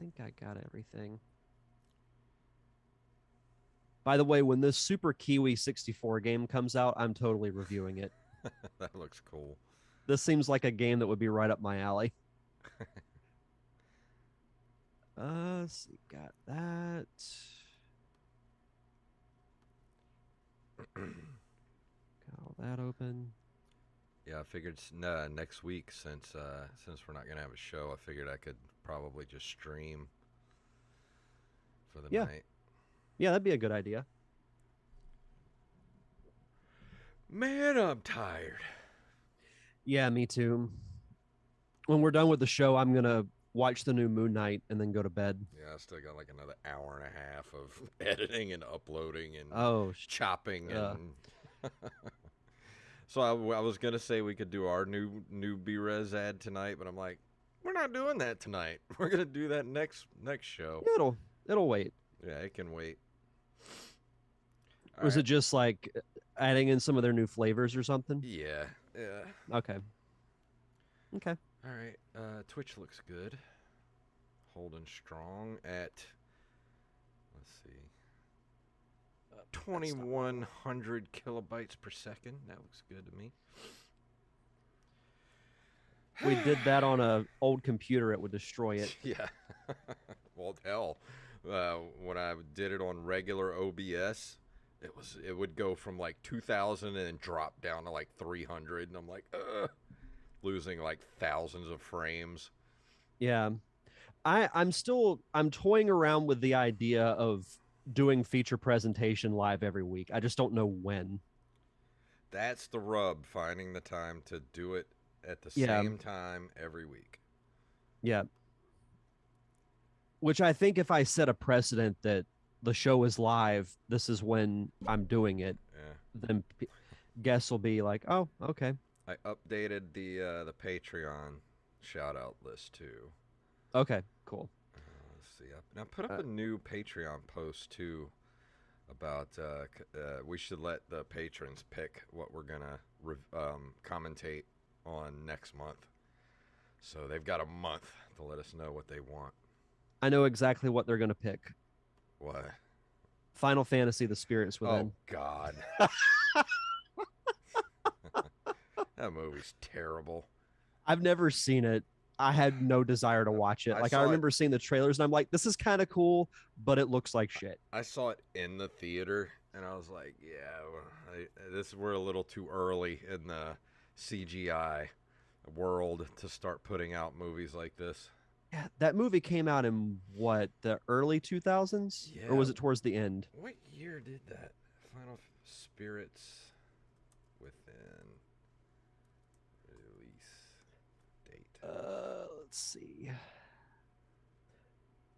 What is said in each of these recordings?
think I got everything. By the way, when this Super Kiwi 64 game comes out, I'm totally reviewing it. That looks cool. This seems like a game that would be right up my alley. Let's see, got that. Got all that open. Yeah, I figured next week, since we're not gonna have a show, I figured I could probably just stream for the Yeah. night. Yeah, that'd be a good idea. Man, I'm tired. Yeah, me too. When we're done with the show, I'm going to watch the new Moon Knight and then go to bed. Yeah, I still got like another hour and a half of editing and uploading and Oh, chopping and. So I was gonna say we could do our new B-Res ad tonight, but I'm like, we're not doing that tonight. We're gonna do that next show. yeah, it'll wait. Yeah, it can wait. Was it just like adding in some of their new flavors or something? Yeah. Okay. All right. Twitch looks good. Holding strong at, let's see, 2,100 kilobytes per second. That looks good to me. We did that on an old computer; it would destroy it. Yeah. Well, hell, when I did it on regular OBS, it would go from like 2,000 and drop down to like 300, and I'm like, losing like thousands of frames. Yeah, I'm toying around with the idea of doing feature presentation live every week. I just don't know when. That's the rub, finding the time to do it at the same time every week. Yeah. Which I think if I set a precedent that the show is live, this is when I'm doing it, then guests will be like, oh, okay. I updated the Patreon shout out list too. Okay, cool. Let's see. Now put up a new Patreon post too about we should let the patrons pick what we're gonna commentate on next month. So they've got a month to let us know what they want. I know exactly what they're gonna pick. What? Final Fantasy: The Spirits Within. Oh God. That movie's terrible. I've never seen it. I had no desire to watch it. I remember seeing the trailers and I'm like, this is kind of cool, but it looks like shit. I saw it in the theater and I was like, yeah, we're a little too early in the CGI world to start putting out movies like this. Yeah, that movie came out in what, the early 2000s? Yeah. Or was it towards the end? What year did that? Final Spirits Within release date. Let's see.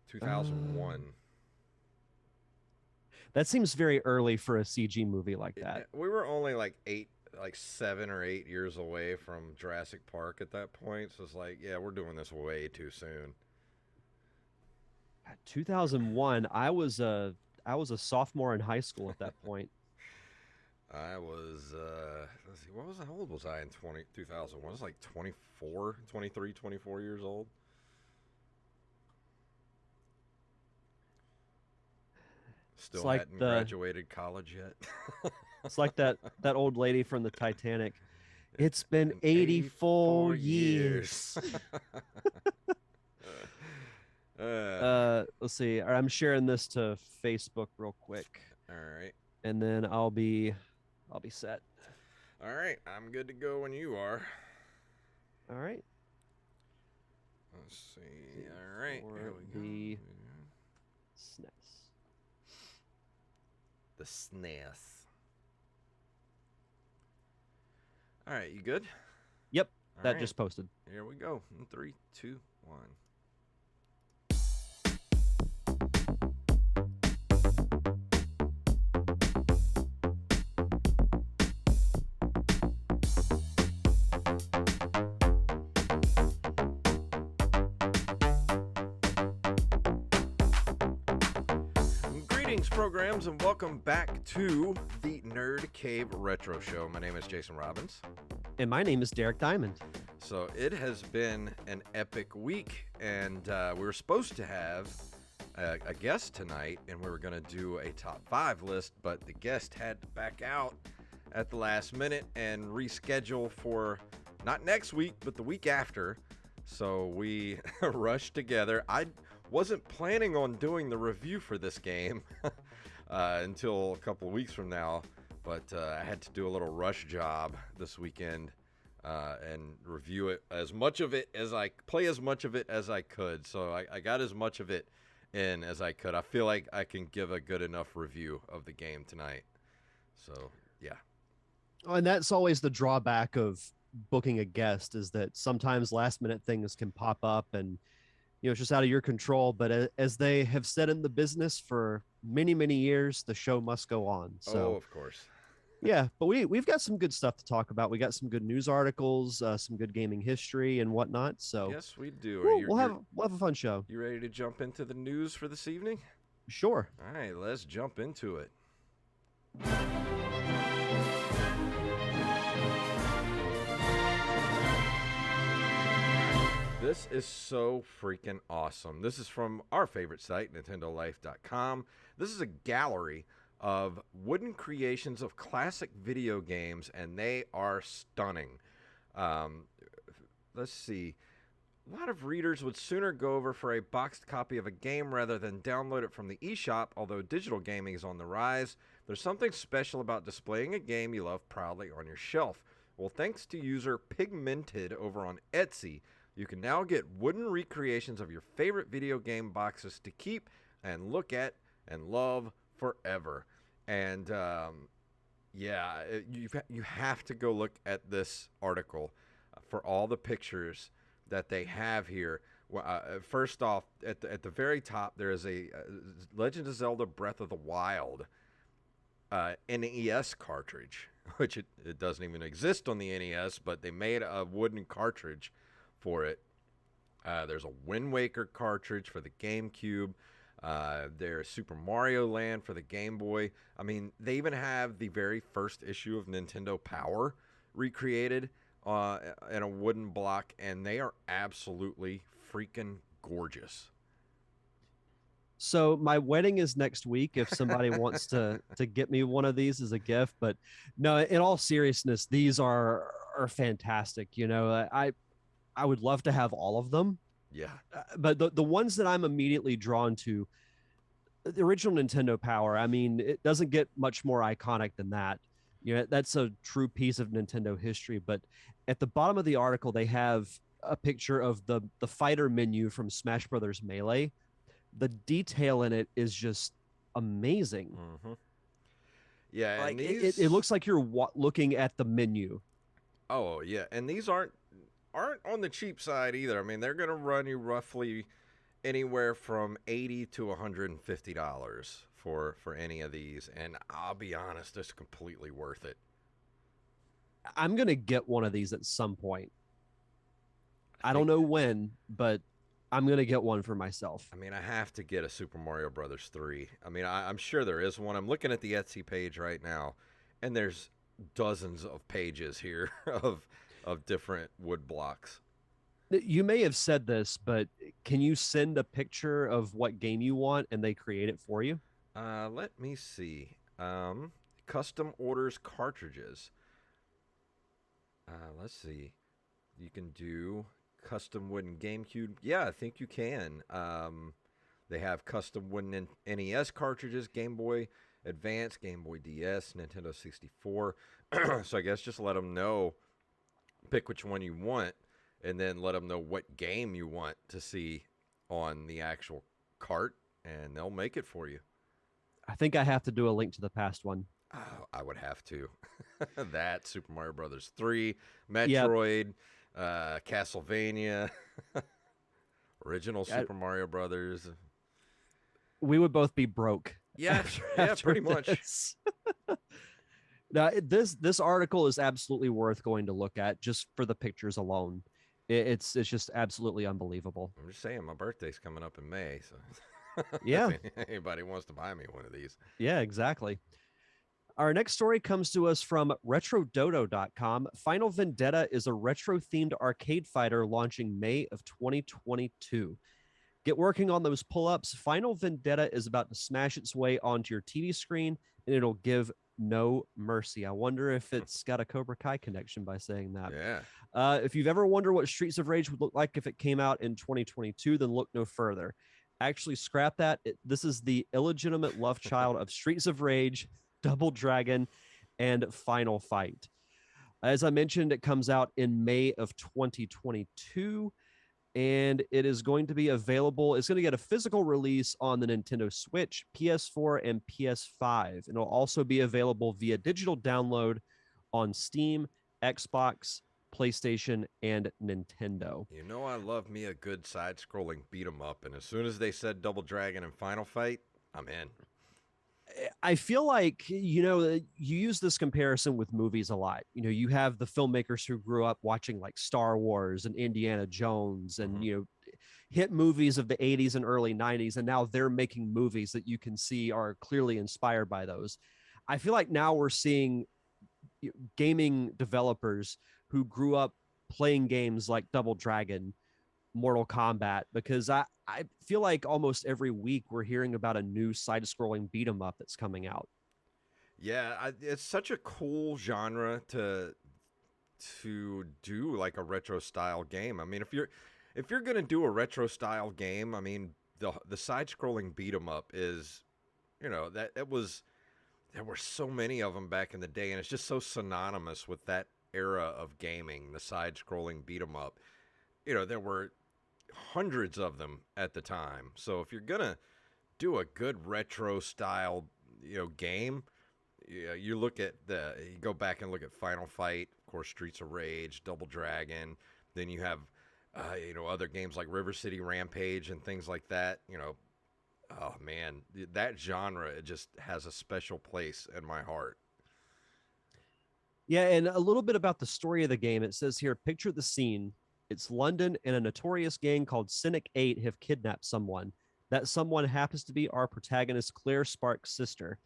2001. That seems very early for a CG movie like that. We were only like 7 or 8 years away from Jurassic Park at that point. So it's like, yeah, we're doing this way too soon. 2001. I was a sophomore in high school at that point. I was, let's see, how old was I in 2001? I was like 23, 24 years old. Still like hadn't graduated college yet. It's like that old lady from the Titanic. It's been 84 years. Let's see. I'm sharing this to Facebook real quick. All right. And then I'll be set. All right. I'm good to go when you are. All right. Let's see. All right. Here we go. The SNES. The SNES. All right. You good? Yep. All that right. just posted. Here we go. In 3, 2, 1. Programs and welcome back to the Nerd Cave Retro Show. My name is Jason Robbins. And my name is Derek Diamond. So it has been an epic week, and we were supposed to have a guest tonight, and we were going to do a top 5 list, but the guest had to back out at the last minute and reschedule for not next week, but the week after. So we rushed together. I wasn't planning on doing the review for this game until a couple of weeks from now, but I had to do a little rush job this weekend and review it as much of it as I play as much of it as I could. So I got as much of it in as I could. I feel like I can give a good enough review of the game tonight. So yeah. And that's always the drawback of booking a guest, is that sometimes last minute things can pop up and it's just out of your control. But as they have said in the business for many years, the show must go on. So of course. Yeah, but we've got some good stuff to talk about. We got some good news articles, some good gaming history and whatnot. So yes, we do. We'll have a fun show. You ready to jump into the news for this evening? Sure. All right, let's jump into it. This is so freaking awesome. This is from our favorite site, NintendoLife.com. This is a gallery of wooden creations of classic video games, and they are stunning. Let's see. A lot of readers would sooner go over for a boxed copy of a game rather than download it from the eShop, although digital gaming is on the rise. There's something special about displaying a game you love proudly on your shelf. Well, thanks to user Pigmented over on Etsy, you can now get wooden recreations of your favorite video game boxes to keep and look at and love forever. And you have to go look at this article for all the pictures that they have here. First off, at the very top, there is a Legend of Zelda Breath of the Wild NES cartridge, which it doesn't even exist on the NES, but they made a wooden cartridge for it. There's a Wind Waker cartridge for the GameCube. There's Super Mario Land for the Game Boy. I mean, they even have the very first issue of Nintendo Power recreated in a wooden block, and they are absolutely freaking gorgeous. So my wedding is next week if somebody wants to get me one of these as a gift. But no, in all seriousness, these are fantastic. I would love to have all of them. Yeah. But the ones that I'm immediately drawn to, the original Nintendo Power, I mean, it doesn't get much more iconic than that. That's a true piece of Nintendo history. But at the bottom of the article, they have a picture of the fighter menu from Smash Brothers Melee. The detail in it is just amazing. Mm-hmm. Yeah, like and these... it looks like you're looking at the menu. Oh yeah, and these aren't on the cheap side either. I mean, they're going to run you roughly anywhere from $80 to $150 for any of these, and I'll be honest, it's completely worth it. I'm going to get one of these at some point. I don't know when, but I'm going to get one for myself. I mean, I have to get a Super Mario Brothers 3. I mean, I'm sure there is one. I'm looking at the Etsy page right now, and there's dozens of pages here of different wood blocks. You may have said this, but can you send a picture of what game you want and they create it for you? Let me see. Custom orders cartridges. Let's see. You can do custom wooden GameCube. Yeah, I think you can. They have custom wooden NES cartridges, Game Boy Advance, Game Boy DS, Nintendo 64. So I guess just let them know, pick which one you want, and then let them know what game you want to see on the actual cart, and they'll make it for you. I think I have to do a Link to the Past one. Oh, I would have to. That, Super Mario Brothers 3, Metroid, Castlevania, original Super Mario Brothers. We would both be broke. Yeah, after pretty much. Now, this article is absolutely worth going to look at just for the pictures alone. It's just absolutely unbelievable. I'm just saying, my birthday's coming up in May, so yeah, if anybody wants to buy me one of these. Yeah, exactly. Our next story comes to us from RetroDodo.com. Final Vendetta is a retro themed arcade fighter launching May of 2022. Get working on those pull ups. Final Vendetta is about to smash its way onto your TV screen and it'll give no mercy. I wonder if it's got a Cobra Kai connection by saying that. Yeah. If you've ever wondered what Streets of Rage would look like if it came out in 2022, then look no further. Actually, scrap that. This is the illegitimate love child of Streets of Rage, Double Dragon, and Final Fight. As I mentioned, it comes out in May of 2022, and it is going to be available. It's going to get a physical release on the Nintendo Switch, PS4, and PS5. And it'll also be available via digital download on Steam, Xbox, PlayStation, and Nintendo. You know, I love me a good side-scrolling beat 'em up, and as soon as they said Double Dragon and Final Fight, I'm in. I feel like, you use this comparison with movies a lot. You have the filmmakers who grew up watching like Star Wars and Indiana Jones and, hit movies of the 80s and early 90s. And now they're making movies that you can see are clearly inspired by those. I feel like now we're seeing gaming developers who grew up playing games like Double Dragon, Mortal Kombat, because I feel like almost every week we're hearing about a new side-scrolling beat 'em up that's coming out. Yeah, it's such a cool genre to do like a retro style game. I mean, if you're gonna do a retro style game, I mean the side-scrolling beat 'em up is, that it was. There were so many of them back in the day, and it's just so synonymous with that era of gaming, the side-scrolling beat 'em up. There were hundreds of them at the time. So if you're gonna do a good retro style, game, you go back and look at Final Fight, of course, Streets of Rage, Double Dragon. Then you have, other games like River City Rampage and things like that. Oh man, that genre, it just has a special place in my heart. Yeah, and a little bit about the story of the game. It says here, picture the scene. It's London, and a notorious gang called Cynic 8 have kidnapped someone. That someone happens to be our protagonist, Claire Sparks' sister.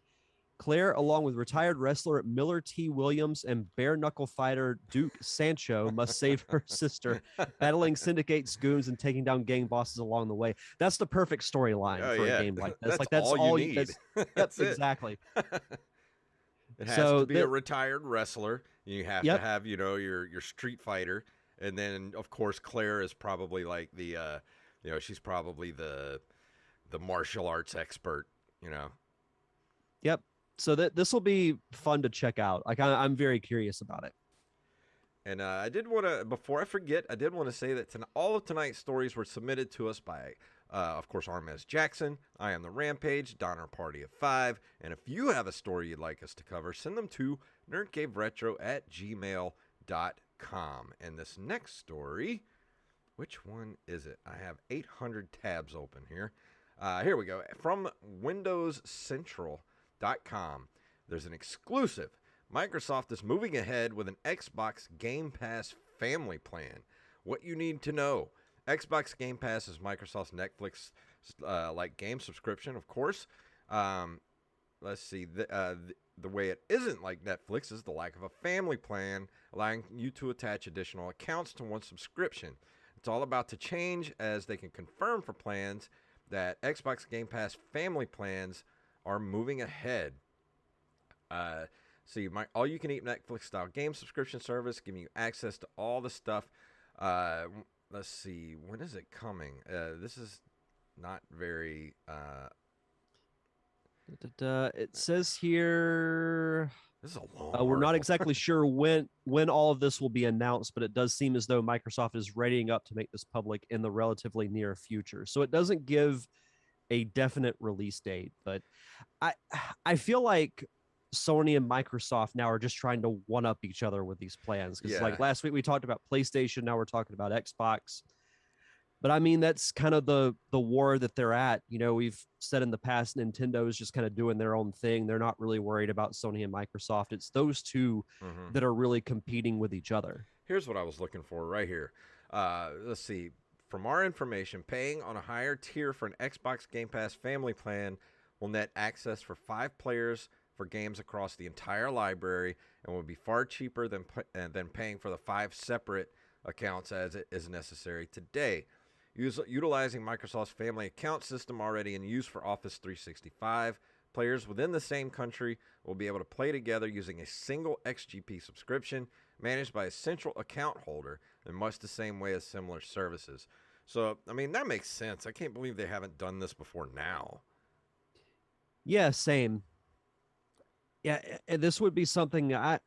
Claire, along with retired wrestler Miller T. Williams and bare knuckle fighter Duke Sancho, must save her sister, battling syndicate's goons and taking down gang bosses along the way. That's the perfect storyline for a game like this. That's all you need. That's exactly. It has to be a retired wrestler. You have to have, your street fighter. And then, of course, Claire is probably like the, she's probably the martial arts expert, Yep. So this will be fun to check out. Like I'm very curious about it. And I did want to, before I forget, I did want to say that all of tonight's stories were submitted to us by, of course, Armez Jackson, I Am the Rampage, Donner Party of 5. And if you have a story you'd like us to cover, send them to nerdcaveretro@gmail.com. And this next story, which one is it? I have 800 tabs open here. Here we go. From WindowsCentral.com, there's an exclusive. Microsoft is moving ahead with an Xbox Game Pass family plan. What you need to know. Xbox Game Pass is Microsoft's Netflix like game subscription, of course. Let's see. The way it isn't like Netflix is the lack of a family plan, allowing you to attach additional accounts to one subscription. It's all about to change as they can confirm for plans that Xbox Game Pass family plans are moving ahead. See, all-you-can-eat Netflix-style game subscription service, giving you access to all the stuff. Let's see, when is it coming? This is not very... It says here... This is a long we're not exactly sure when all of this will be announced, but it does seem as though Microsoft is readying up to make this public in the relatively near future. So it doesn't give a definite release date, but I feel like Sony and Microsoft now are just trying to one up each other with these plans. Because like last week we talked about PlayStation, now we're talking about Xbox. But I mean, that's kind of the war that they're at. We've said in the past, Nintendo is just kind of doing their own thing. They're not really worried about Sony and Microsoft. It's those two that are really competing with each other. Here's what I was looking for right here. Let's see. From our information, paying on a higher tier for an Xbox Game Pass family plan will net access for 5 players for games across the entire library and will be far cheaper than paying for the 5 separate accounts as it is necessary today. Utilizing Microsoft's family account system already in use for Office 365, players within the same country will be able to play together using a single XGP subscription managed by a central account holder in much the same way as similar services. So, I mean, that makes sense. I can't believe they haven't done this before now. Yeah, same. Yeah, and this would be something I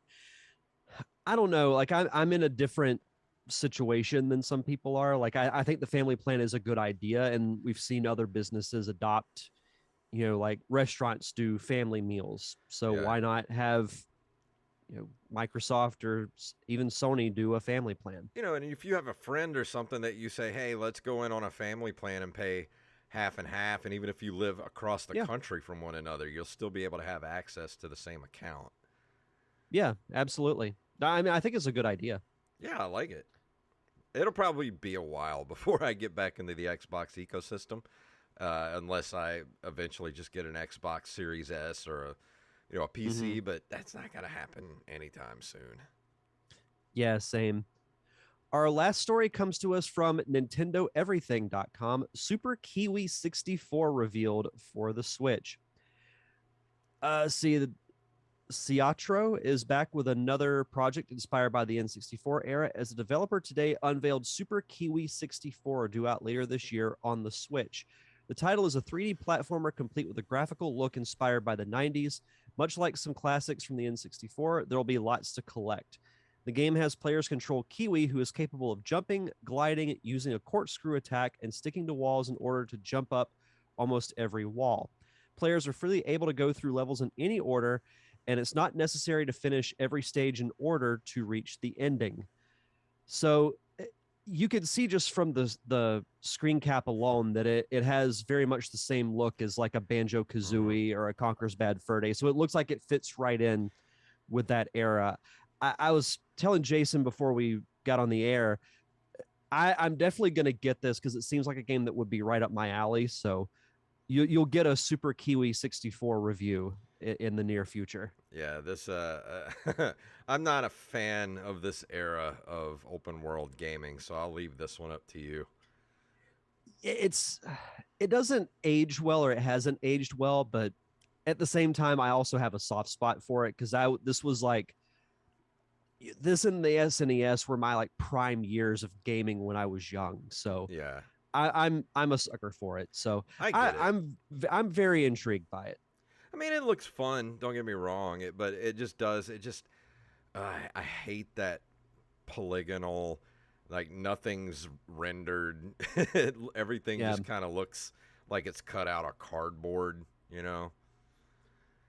don't know. Like I'm in a different situation than some people are. Like I think the family plan is a good idea, and we've seen other businesses adopt, like restaurants do family meals. So Yeah. why not have, Microsoft or even Sony do a family plan? And if you have a friend or something that you say, hey, let's go in on a family plan and pay half and half, and even if you live across the Yeah. country from one another, you'll still be able to have access to the same account. Yeah, absolutely. I mean, I think it's a good idea. Yeah, I like it. It'll probably be a while before I get back into the Xbox ecosystem, unless I eventually just get an Xbox Series S or a PC. But that's not gonna happen anytime soon. Yeah, same. Our last story comes to us from NintendoEverything.com. Super Kiwi 64 revealed for the Switch. The Ciatro is back with another project inspired by the N64 era, as the developer today unveiled Super Kiwi 64, due out later this year on the Switch. The title is a 3D platformer complete with a graphical look inspired by the 90s. Much like some classics from the N64, there will be lots to collect. The game has players control Kiwi, who is capable of jumping, gliding, using a corkscrew attack, and sticking to walls in order to jump up almost every wall. Players are freely able to go through levels in any order, and it's not necessary to finish every stage in order to reach the ending. So you can see just from the screen cap alone that it has very much the same look as like a Banjo-Kazooie or a Conker's Bad Fur Day. So it looks like it fits right in with that era. I was telling Jason before we got on the air, I'm definitely going to get this because it seems like a game that would be right up my alley. So you'll get a Super Kiwi 64 review in the near future. Yeah, this I'm not a fan of this era of open world gaming, so I'll leave this one up to you. It doesn't age well, or it hasn't aged well, but at the same time, I also have a soft spot for it because this and the SNES were my like prime years of gaming when I was young. So Yeah, I'm a sucker for it. So I get it. I'm very intrigued by it. I mean, it looks fun. Don't get me wrong, but it just does. I hate that polygonal, like nothing's rendered. Everything just kind of looks like it's cut out of cardboard.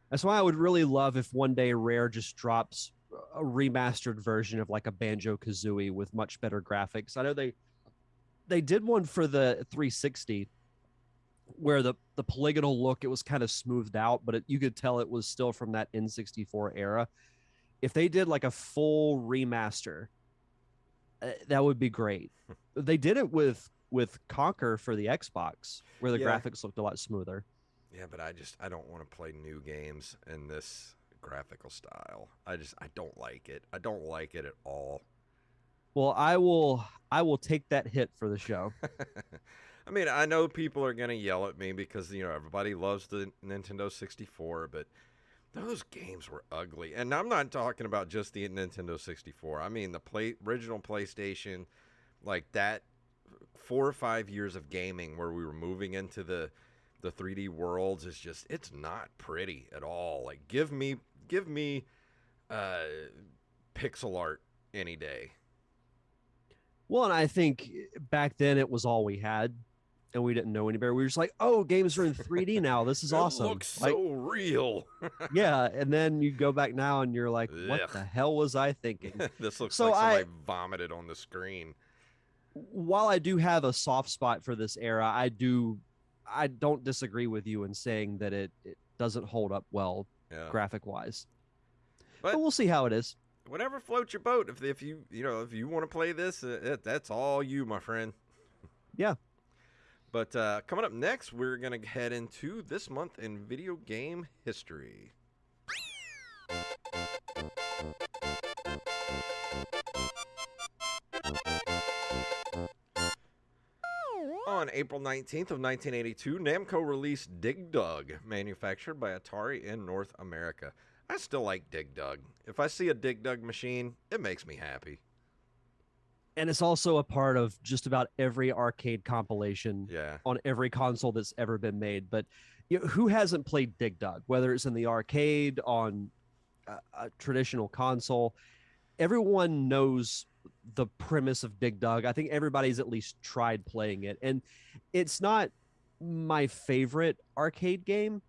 That's why I would really love if one day Rare just drops a remastered version of like a Banjo-Kazooie with much better graphics. I know they did one for the 360 where the polygonal look, it was kind of smoothed out, but you could tell it was still from that N64 era. If they did like a full remaster, that would be great. They did it with Conker for the Xbox, where the graphics looked a lot smoother. Yeah, but I don't want to play new games in this graphical style. I don't like it. I don't like it at all. Well, I will take that hit for the show. I mean, I know people are going to yell at me because, everybody loves the Nintendo 64, but those games were ugly. And I'm not talking about just the Nintendo 64. I mean, the original PlayStation, like that 4 or 5 years of gaming where we were moving into the 3D worlds is just, it's not pretty at all. Like, give me pixel art any day. Well, and I think back then it was all we had, and we didn't know any better. We were just like, "Oh, games are in 3D now. This is awesome." It looks so real. Yeah, and then you go back now and you're like, "What the hell was I thinking?" This looks like somebody vomited on the screen. While I do have a soft spot for this era, I don't disagree with you in saying that it doesn't hold up well graphic wise. But we'll see how it is. Whatever floats your boat. If you want to play this, that's all you, my friend. Yeah. But coming up next, we're gonna head into this month in video game history. April 19th of 1982, Namco released Dig Dug, manufactured by Atari in North America. I still like Dig Dug. If I see a Dig Dug machine, it makes me happy. And it's also a part of just about every arcade compilation Yeah. on every console that's ever been made. But who hasn't played Dig Dug, whether it's in the arcade, on a traditional console? Everyone knows the premise of Dig Dug. I think everybody's at least tried playing it. And it's not my favorite arcade game,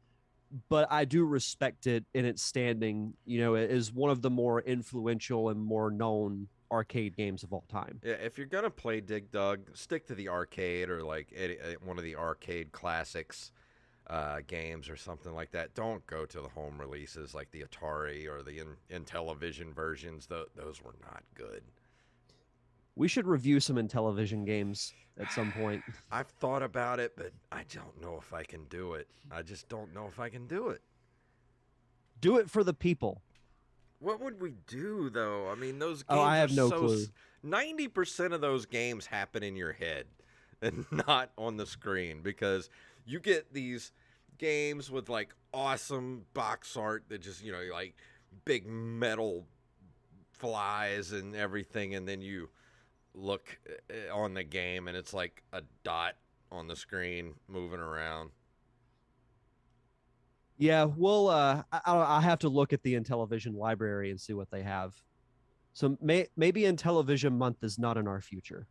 but I do respect it in its standing, as one of the more influential and more known arcade games of all time. Yeah, if you're gonna play Dig Dug, stick to the arcade or like one of the arcade classics games or something like that. Don't go to the home releases like the Atari or the Intellivision versions. Those were not good. We should review some Intellivision games at some point. I've thought about it, but I don't know if I can do it. I just don't know if I can do it. Do it for the people. What would we do though? I mean, those games. Oh, I have no so clue. 90% of those games happen in your head and not on the screen because you get these games with like awesome box art that just, like big metal flies and everything, and then you look on the game and it's like a dot on the screen moving around. Yeah, well, I'll have to look at the Intellivision library and see what they have. So maybe Intellivision month is not in our future,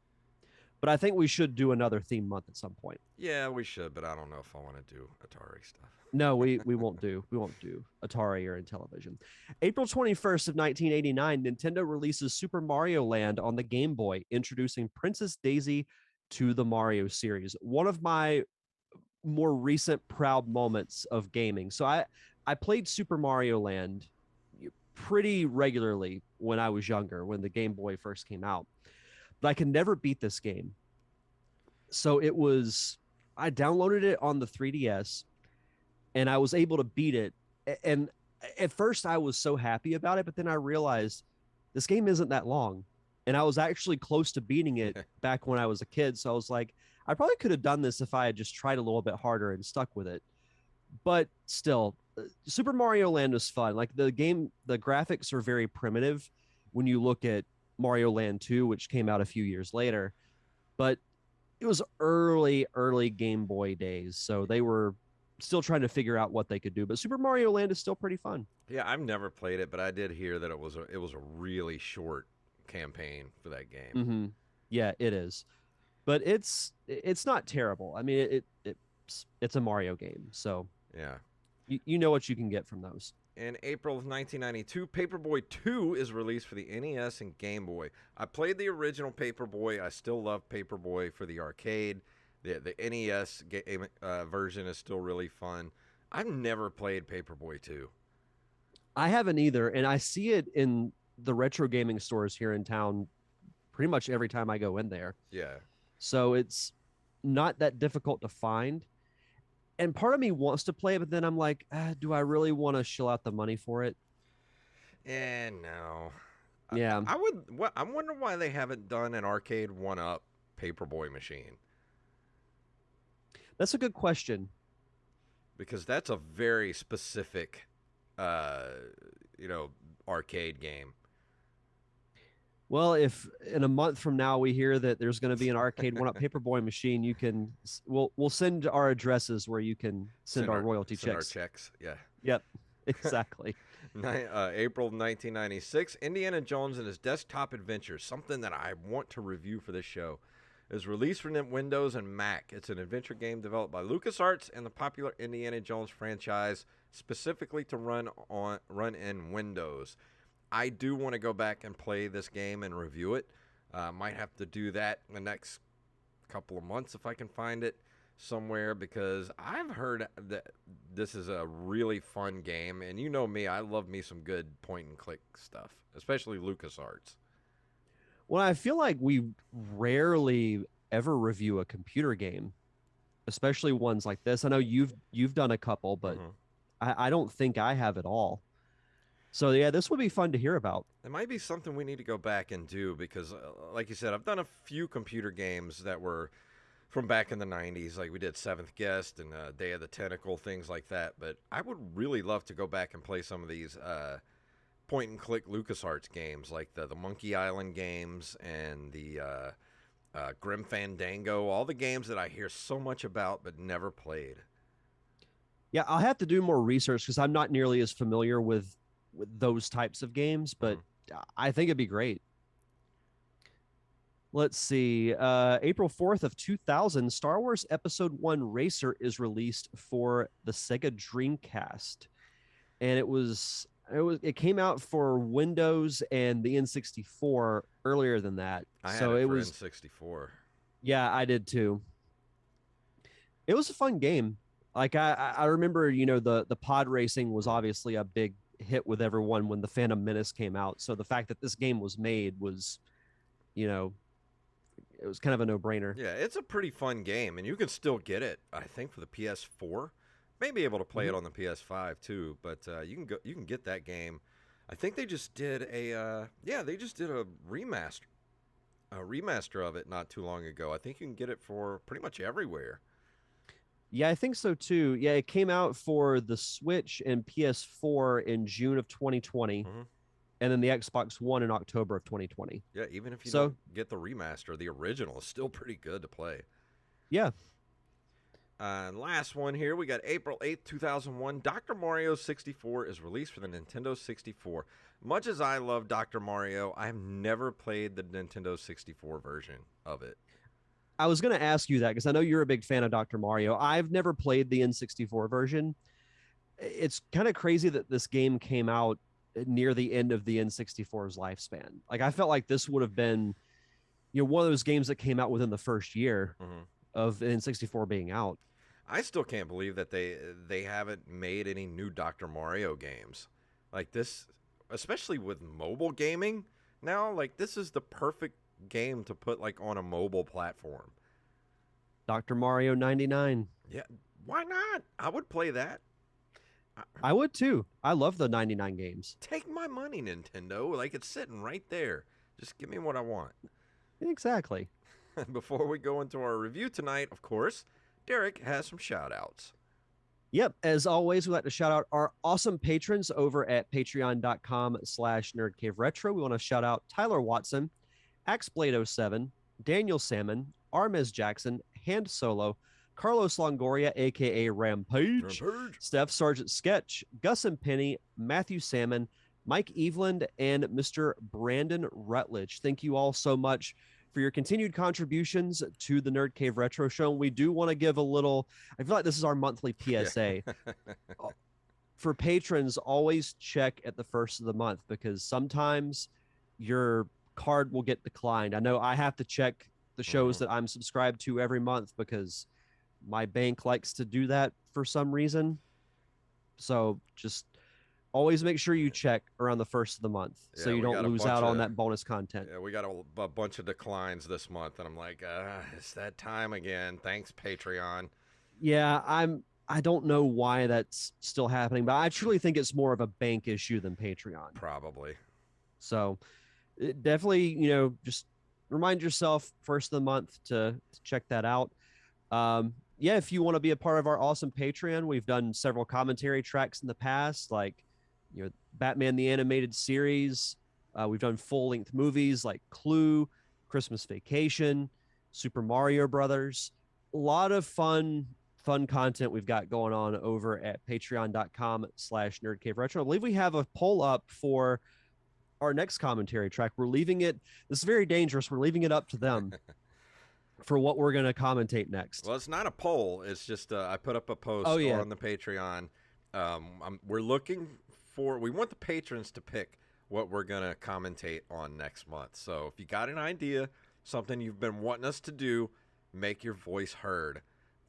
but I think we should do another theme month at some point. Yeah, we should, but I don't know if I want to do Atari stuff. No, we won't do Atari or Intellivision. April 21st of 1989, Nintendo releases Super Mario Land on the Game Boy, introducing Princess Daisy to the Mario series. One of my more recent proud moments of gaming. So I played Super Mario Land pretty regularly when I was younger, when the Game Boy first came out. But I could never beat this game. So I downloaded it on the 3DS and I was able to beat it. And at first I was so happy about it, but then I realized this game isn't that long. And I was actually close to beating it back when I was a kid. So I was like, I probably could have done this if I had just tried a little bit harder and stuck with it. But still, Super Mario Land was fun. Like the graphics are very primitive when you look at Mario Land 2, which came out a few years later. But it was early Game Boy days. So they were still trying to figure out what they could do. But Super Mario Land is still pretty fun. Yeah, I've never played it, but I did hear that it was a really short campaign for that game. Mm-hmm. Yeah, it is. But it's not terrible. I mean, it's a Mario game. So yeah, you know what you can get from those. In April of 1992, Paperboy 2 is released for the NES and Game Boy. I played the original Paperboy. I still love Paperboy for the arcade. The NES game, version is still really fun. I've never played Paperboy 2. I haven't either, and I see it in the retro gaming stores here in town pretty much every time I go in there. Yeah. So it's not that difficult to find. And part of me wants to play it, but then I'm like, do I really want to shell out the money for it? No. Yeah. I wonder why they haven't done an arcade 1-up Paperboy machine. That's a good question. Because that's a very specific, arcade game. Well, if in a month from now we hear that there's going to be an arcade 1-up Paperboy machine, we'll send our addresses where you can send our royalty checks. Our checks, yeah. Yep, exactly. April 1996, Indiana Jones and His Desktop Adventures, something that I want to review for this show, is released for Windows and Mac. It's an adventure game developed by LucasArts and the popular Indiana Jones franchise, specifically to run in Windows. I do want to go back and play this game and review it. Might have to do that in the next couple of months if I can find it somewhere, because I've heard that this is a really fun game, and you know me, I love me some good point and click stuff, especially LucasArts. Well, I feel like we rarely ever review a computer game, especially ones like this. I know you've done a couple, but I don't think I have at all. So yeah, this would be fun to hear about. It might be something we need to go back and do because, like you said, I've done a few computer games that were from back in the 90s. Like we did Seventh Guest and Day of the Tentacle, things like that. But I would really love to go back and play some of these point and click LucasArts games, like the Monkey Island games and the Grim Fandango, all the games that I hear so much about but never played. Yeah, I'll have to do more research because I'm not nearly as familiar with those types of games, but I think it'd be great. Let's see. April 4th of 2000, Star Wars Episode 1 Racer is released for the Sega Dreamcast. And it came out for Windows and the N64 earlier than that. I had it for N64. Yeah, I did too. It was a fun game. Like I remember, the pod racing was obviously a big hit with everyone when the Phantom Menace came out. So the fact that this game was made was, it was kind of a no-brainer. Yeah, it's a pretty fun game, and you can still get it, I think, for the PS4. Maybe able to play it on the PS5 too, but you can get that game. I think they just did a remaster of it not too long ago. I think you can get it for pretty much everywhere. Yeah, I think so too. Yeah, it came out for the Switch and PS4 in June of 2020, and then the Xbox One in October of 2020. Yeah, even if you don't get the remaster, the original is still pretty good to play. Yeah. And last one here, we got April 8th, 2001. Dr. Mario 64 is released for the Nintendo 64. Much as I love Dr. Mario, I have never played the Nintendo 64 version of it. I was going to ask you that because I know you're a big fan of Dr. Mario. I've never played the N64 version. It's kind of crazy that this game came out near the end of the N64's lifespan. Like, I felt like this would have been, one of those games that came out within the first year of N64 being out. I still can't believe that they haven't made any new Dr. Mario games. Like this, especially with mobile gaming now, like this is the perfect game to put like on a mobile platform. Dr. Mario 99. Yeah, why not? I would play that. I would too. I love the 99 games. Take my money, Nintendo. Like it's sitting right there. Just give me what I want. Exactly. Before we go into our review tonight, of course, Derek has some shout-outs. Yep. As always, we'd like to shout out our awesome patrons over at patreon.com/nerdcaveretro. We want to shout out Tyler Watson, Axblade07, Daniel Salmon, Armez Jackson, Hand Solo, Carlos Longoria, a.k.a. Rampage, Steph Sargent Sketch, Gus and Penny, Matthew Salmon, Mike Eveland, and Mr. Brandon Rutledge. Thank you all so much for your continued contributions to the Nerd Cave Retro Show. We do want to give a little, I feel like this is our monthly PSA. For patrons, always check at the first of the month because sometimes your card will get declined. I know I have to check the shows that I'm subscribed to every month because my bank likes to do that for some reason. So just always make sure you check around the first of the month so you don't lose out on that bonus content. Yeah, we got a bunch of declines this month, and I'm like, it's that time again. Thanks, Patreon. Yeah, I don't know why that's still happening, but I truly think it's more of a bank issue than Patreon. Probably. So definitely, just remind yourself first of the month to check that out. Yeah, if you want to be a part of our awesome Patreon, we've done several commentary tracks in the past, like Batman the Animated Series. We've done full-length movies like Clue, Christmas Vacation, Super Mario Brothers. A lot of fun content we've got going on over at patreon.com/nerdcaveretro. I believe we have a poll up for our next commentary track. We're leaving it, this is very dangerous, we're leaving it up to them for what we're going to commentate next. Well, it's not a poll. It's just I put up a post on the Patreon. We're looking for, we want the patrons to pick what we're going to commentate on next month. So if you got an idea, something you've been wanting us to do, make your voice heard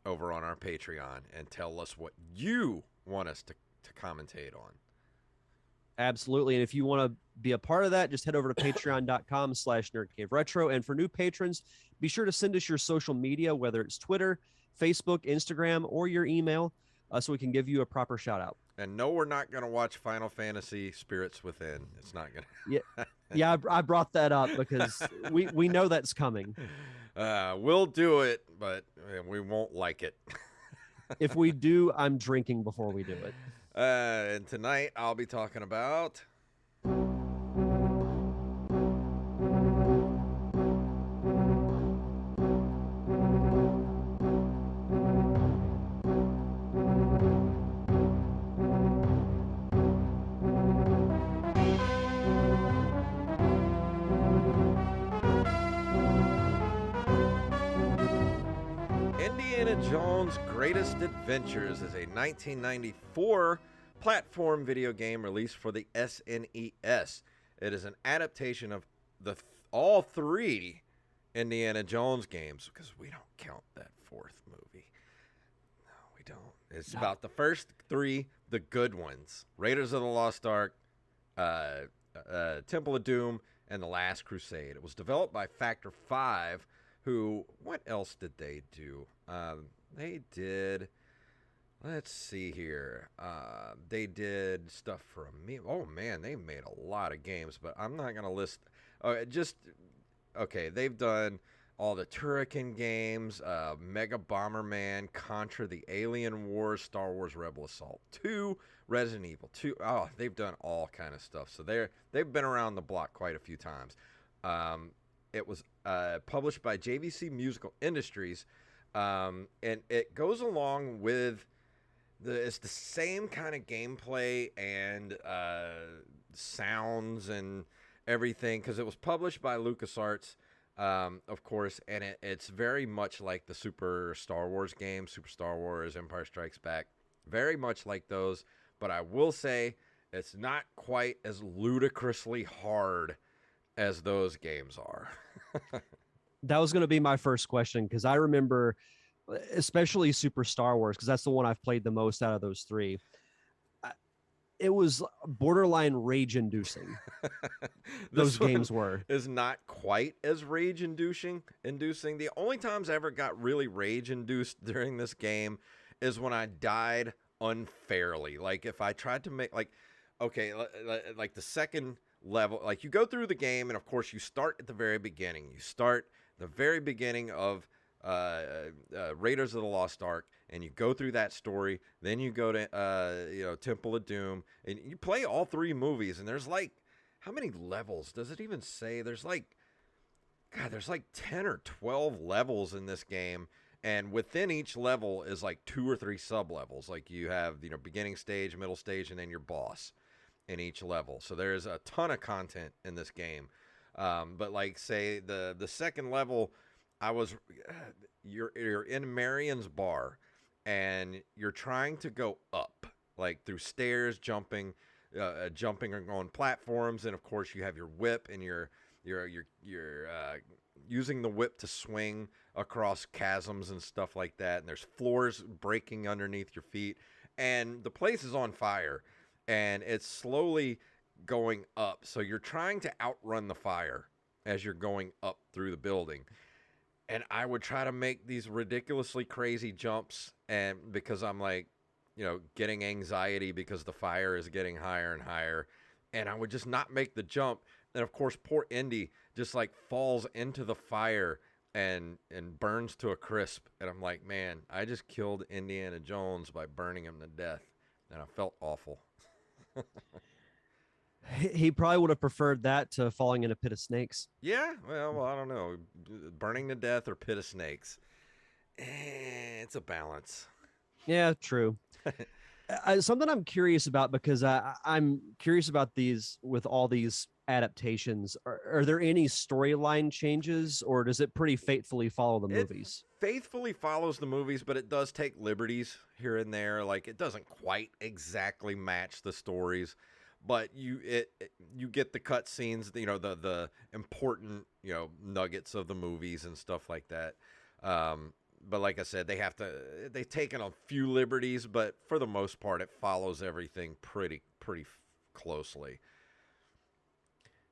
over on our Patreon and tell us what you want us to commentate on. Absolutely. And if you want to be a part of that, just head over to patreon.com/nerdcaveretro. And for new patrons, be sure to send us your social media, whether it's Twitter, Facebook, Instagram, or your email, so we can give you a proper shout out. And no, we're not going to watch Final Fantasy Spirits Within. It's not going to. Yeah, I brought that up because we know that's coming. We'll do it, but we won't like it. If we do, I'm drinking before we do it. And tonight I'll be talking about. Indiana Jones' Greatest Adventures is a 1994 platform video game released for the SNES. It is an adaptation of all three Indiana Jones games, because we don't count that fourth movie. No, we don't. It's about the first three, the good ones: Raiders of the Lost Ark, Temple of Doom, and The Last Crusade. It was developed by Factor 5, who, what else did they do? They did, let's see here. They did stuff for me. Oh man, they made a lot of games, but I'm not gonna list. Okay. They've done all the Turrican games, Mega Bomberman, Contra, the Alien Wars, Star Wars Rebel Assault 2, Resident Evil 2. Oh, they've done all kind of stuff. So they've been around the block quite a few times. It was published by JVC Musical Industries, and it goes along with it's the same kind of gameplay and sounds and everything, because it was published by LucasArts, of course, and it's very much like the Super Star Wars games, Super Star Wars, Empire Strikes Back, very much like those, but I will say it's not quite as ludicrously hard as those games are. That was going to be my first question, because I remember, especially Super Star Wars, because that's the one I've played the most out of those three. It was borderline rage-inducing. Those games were. Is not quite as rage-inducing. The only times I ever got really rage-induced during this game is when I died unfairly. Like if I tried to make like the second level, like you go through the game, and of course you start at the very beginning. You start the very beginning of Raiders of the Lost Ark, and you go through that story. Then you go to Temple of Doom, and you play all three movies. And there's like, how many levels does it even say? There's like 10 or 12 levels in this game, and within each level is like 2 or 3 sub levels. Like you have beginning stage, middle stage, and then your boss in each level. So there's a ton of content in this game. But like say the second level, you're in Marion's bar, and you're trying to go up, like through stairs, jumping on platforms, and of course you have your whip, and you're using the whip to swing across chasms and stuff like that. And there's floors breaking underneath your feet, and the place is on fire, and it's slowly going up. So you're trying to outrun the fire as you're going up through the building. And I would try to make these ridiculously crazy jumps, and because I'm like, getting anxiety because the fire is getting higher and higher, and I would just not make the jump. And of course, poor Indy just like falls into the fire and burns to a crisp. And I'm like, man, I just killed Indiana Jones by burning him to death, and I felt awful. He probably would have preferred that to falling in a pit of snakes. Yeah, well, I don't know. Burning to death or pit of snakes. It's a balance. Yeah, true. Something I'm curious about, because I'm curious about these, with all these adaptations. Are there any storyline changes, or does it pretty faithfully follow the movies? It faithfully follows the movies, but it does take liberties here and there. Like it doesn't quite exactly match the stories. But you get the cut scenes, the important, nuggets of the movies and stuff like that. But like I said, they've taken a few liberties, but for the most part, it follows everything pretty closely.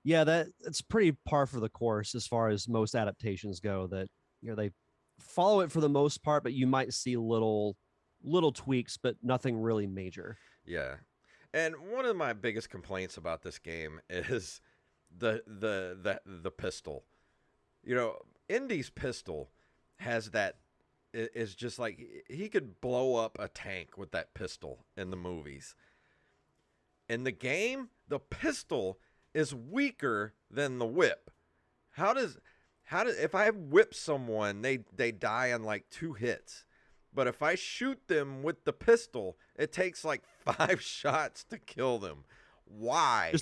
Yeah, that's pretty par for the course as far as most adaptations go. That they follow it for the most part, but you might see little tweaks, but nothing really major. Yeah. And one of my biggest complaints about this game is the pistol. Indy's pistol has that is just like he could blow up a tank with that pistol in the movies. In the game, the pistol is weaker than the whip. How does if I whip someone, they die in like 2 hits. But if I shoot them with the pistol, it takes like 5 shots to kill them. Why?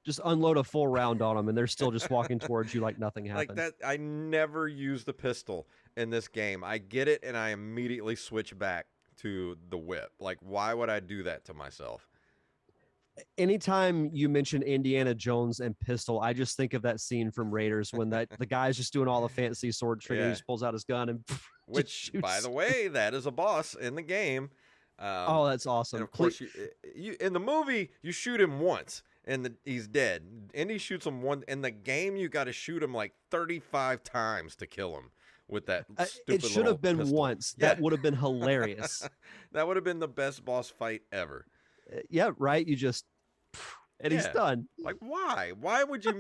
Just unload a full round on them, and they're still just walking towards you like nothing happened. Like that, I never use the pistol in this game. I get it, and I immediately switch back to the whip. Like, why would I do that to myself? Anytime you mention Indiana Jones and pistol, I just think of that scene from Raiders when the guy's just doing all the fancy sword tricking. Yeah. He just pulls out his gun and Which, by the way, that is a boss in the game. Oh, that's awesome. And of course, you in the movie, you shoot him once and he's dead. Indy shoots him one. In the game, you got to shoot him like 35 times to kill him with that stupid It should have been pistol. once. Yeah. That would have been hilarious. That would have been the best boss fight ever. Yeah, right. You just and he's Yeah. done. Like, why? Why would you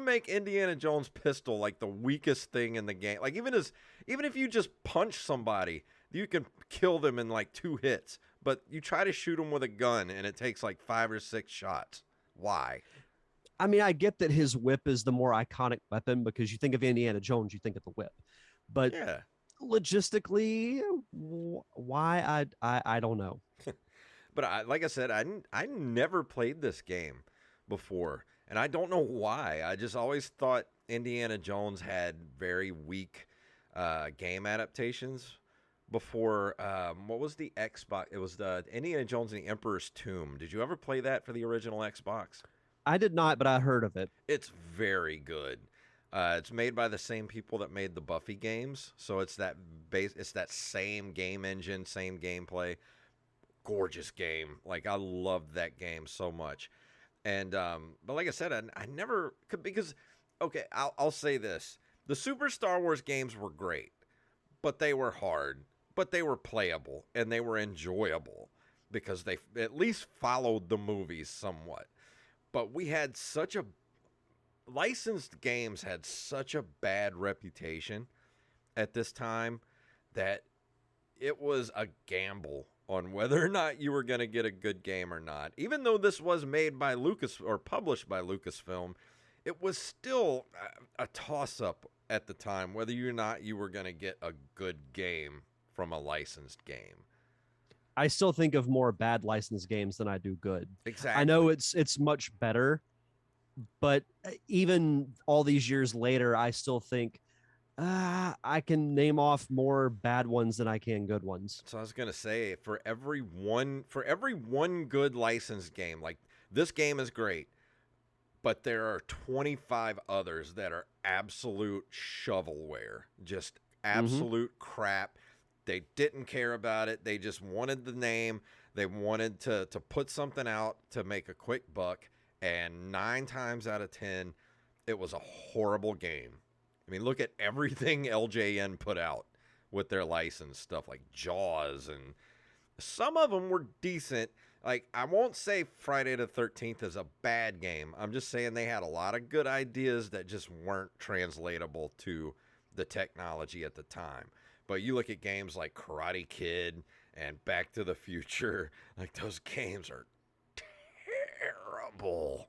make Indiana Jones pistol like the weakest thing in the game? Like, even if you just punch somebody, you can kill them in like 2 hits. But you try to shoot them with a gun, and it takes like 5 or 6 shots. Why? I mean, I get that his whip is the more iconic weapon because you think of Indiana Jones, you think of the whip. But Yeah. logistically, why? I don't know. But like I said, I never played this game before, and I don't know why. I just always thought Indiana Jones had very weak game adaptations. Before, what was the Xbox? It was the Indiana Jones and the Emperor's Tomb. Did you ever play that for the original Xbox? I did not, but I heard of it. It's very good. It's made by the same people that made the Buffy games, so it's that same game engine, same gameplay. Gorgeous game. Like, I loved that game so much. And but like I said, I never could, because okay, I'll say this. The Super Star Wars games were great, but they were hard, but they were playable and they were enjoyable because they at least followed the movies somewhat. But we had such a licensed games had such a bad reputation at this time that it was a gamble on whether or not you were going to get a good game or not. Even though this was made by Lucas or published by Lucasfilm, it was still a toss-up at the time whether or not you were going to get a good game from a licensed game. I still think of more bad licensed games than I do good. Exactly. I know it's much better, but even all these years later, I still think I can name off more bad ones than I can good ones. So I was gonna say, for every one good licensed game, like this game is great, but there are 25 others that are absolute shovelware, just absolute crap. They didn't care about it. They just wanted the name. They wanted to put something out to make a quick buck, and 9 times out of 10, it was a horrible game. I mean, look at everything LJN put out with their license stuff, like Jaws, and some of them were decent. Like, I won't say Friday the 13th is a bad game. I'm just saying they had a lot of good ideas that just weren't translatable to the technology at the time. But you look at games like Karate Kid and Back to the Future, like those games are terrible.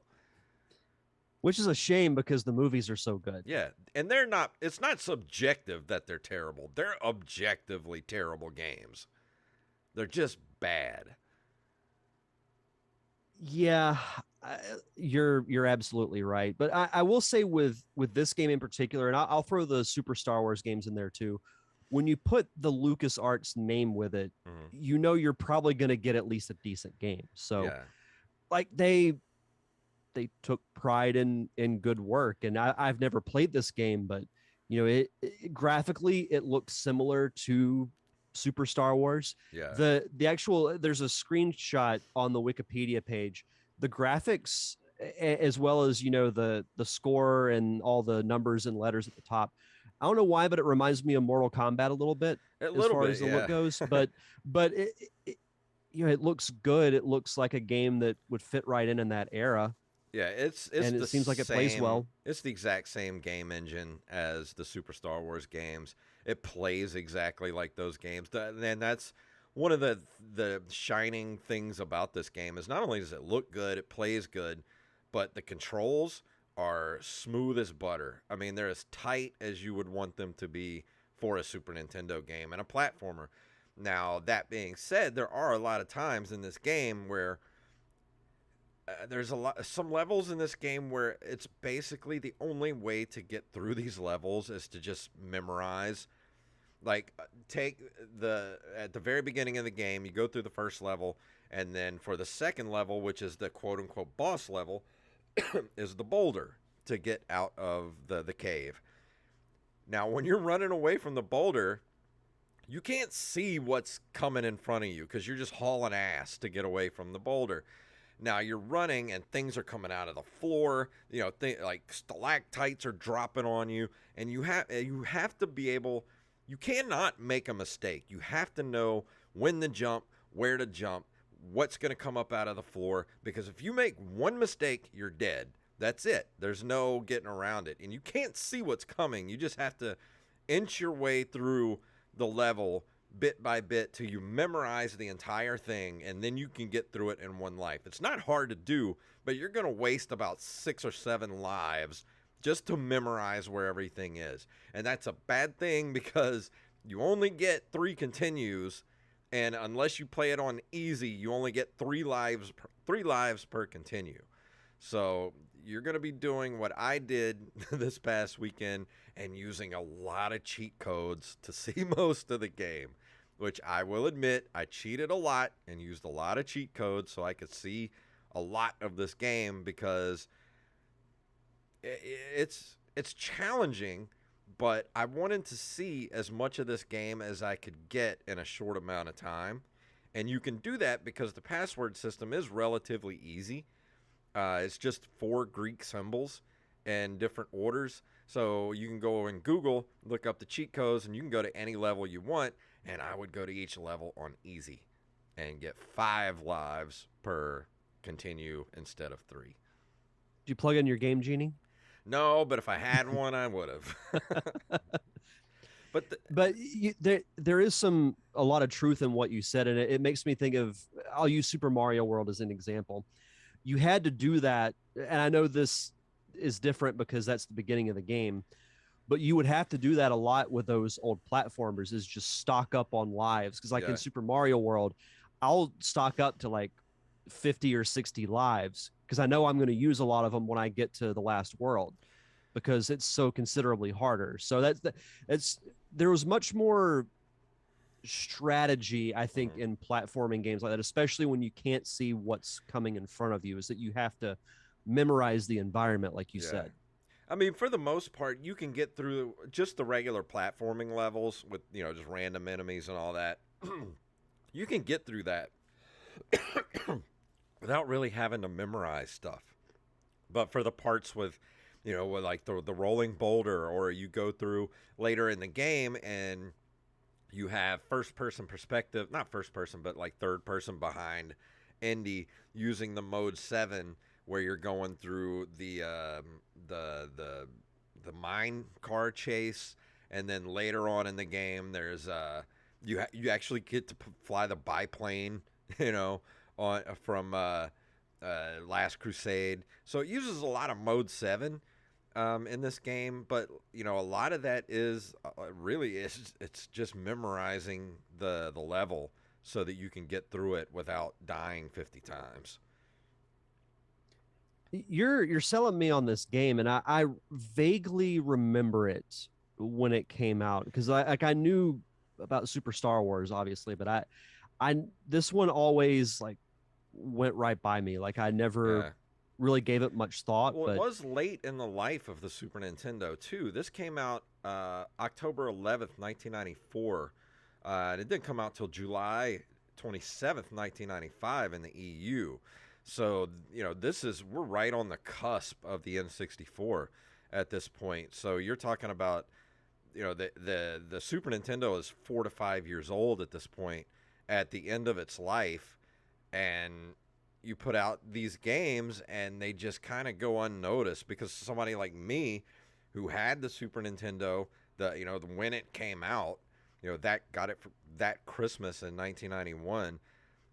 Which is a shame because the movies are so good. Yeah, and it's not subjective that they're terrible. They're objectively terrible games. They're just bad. Yeah, you're absolutely right. But I will say with this game in particular, and I'll throw the Super Star Wars games in there too. When you put the LucasArts name with it, you know you're probably going to get at least a decent game. So, like they took pride in good work, and I've never played this game, but you know it graphically it looks similar to Super Star Wars. Yeah. The actual there's a screenshot on the Wikipedia page. The graphics, as well as the score and all the numbers and letters at the top. I don't know why, but it reminds me of Mortal Kombat a little bit as far as the look goes. But it looks good. It looks like a game that would fit right in that era. Yeah, it's and it the seems like it plays same. well. It's the exact same game engine as the Super Star Wars games. It plays exactly like those games, and that's one of the shining things about this game is not only does it look good, it plays good, but the controls are smooth as butter. I mean, they're as tight as you would want them to be for a Super Nintendo game and a platformer. Now, that being said, there are a lot of times in this game where there's some levels in this game where it's basically the only way to get through these levels is to just memorize. Like, take at the very beginning of the game, you go through the first level, and then for the second level, which is the quote unquote boss level, is the boulder to get out of the cave. Now, when you're running away from the boulder, you can't see what's coming in front of you because you're just hauling ass to get away from the boulder. Now you're running and things are coming out of the floor. You know, like stalactites are dropping on you, and you have to be able. You cannot make a mistake. You have to know when to jump, where to jump, what's going to come up out of the floor. Because if you make one mistake, you're dead. That's it. There's no getting around it, and you can't see what's coming. You just have to inch your way through the level bit by bit till you memorize the entire thing, and then you can get through it in one life. It's not hard to do, but you're going to waste about 6 or 7 lives just to memorize where everything is. And that's a bad thing because you only get 3 continues, and unless you play it on easy, you only get 3 lives per continue. So you're going to be doing what I did this past weekend and using a lot of cheat codes to see most of the game, which I will admit I cheated a lot and used a lot of cheat codes so I could see a lot of this game because it's challenging, but I wanted to see as much of this game as I could get in a short amount of time. And you can do that because the password system is relatively easy. It's just 4 Greek symbols in different orders. So you can go in Google, look up the cheat codes, and you can go to any level you want. And I would go to each level on easy and get 5 lives per continue instead of 3. Did you plug in your Game Genie? No, but if I had one, I would have. There is a lot of truth in what you said, and it makes me think of. I'll use Super Mario World as an example. You had to do that, and I know this is different because that's the beginning of the game, but you would have to do that a lot with those old platformers, is just stock up on lives. Because like in Super Mario World, I'll stock up to like 50 or 60 lives because I know I'm going to use a lot of them when I get to the last world because it's so considerably harder. So there was much more strategy, I think, in platforming games like that, especially when you can't see what's coming in front of you, is that you have to memorize the environment, like you said. I mean, for the most part, you can get through just the regular platforming levels with, just random enemies and all that. You can get through that without really having to memorize stuff. But for the parts with, with like the rolling boulder, or you go through later in the game and you have first-person perspective, not first-person, but like third-person behind Indy using the mode 7, where you're going through the mine car chase, and then later on in the game, there's you actually get to fly the biplane, on from Last Crusade. So it uses a lot of mode 7. In this game, but a lot of that is really it's just memorizing the level so that you can get through it without dying 50 times. You're selling me on this game, and I vaguely remember it when it came out because I knew about Super Star Wars, obviously, but I this one always like went right by me. Like I never really gave it much thought. Well, but it was late in the life of the Super Nintendo too. This came out October 11th, 1994. And it didn't come out till July 27th, 1995 in the EU. So, we're right on the cusp of the N64 at this point. So you're talking about, the Super Nintendo is 4 to 5 years old at this point at the end of its life. And you put out these games and they just kind of go unnoticed because somebody like me who had the Super Nintendo, when it came out, that got it for that Christmas in 1991,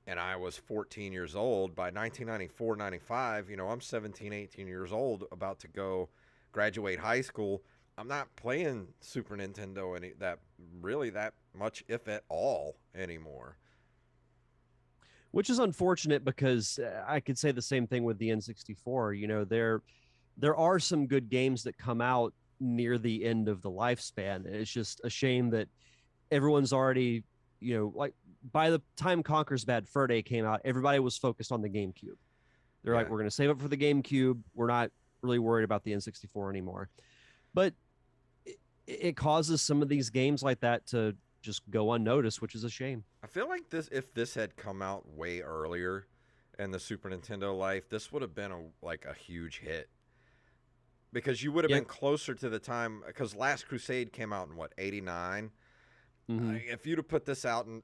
and I was 14 years old. By 1994, 95, I'm 17, 18 years old, about to go graduate high school. I'm not playing Super Nintendo that much, if at all, anymore. Which is unfortunate because I could say the same thing with the N64. There are some good games that come out near the end of the lifespan. It's just a shame that everyone's already, like by the time Conker's Bad Fur Day came out, everybody was focused on the GameCube. They're like, we're going to save up for the GameCube. We're not really worried about the N64 anymore. But it causes some of these games like that to just go unnoticed, which is a shame. I feel like if this had come out way earlier in the Super Nintendo life, this would have been a huge hit. Because you would have been closer to the time, because Last Crusade came out in what, 89? Mm-hmm. If you'd have put this out in,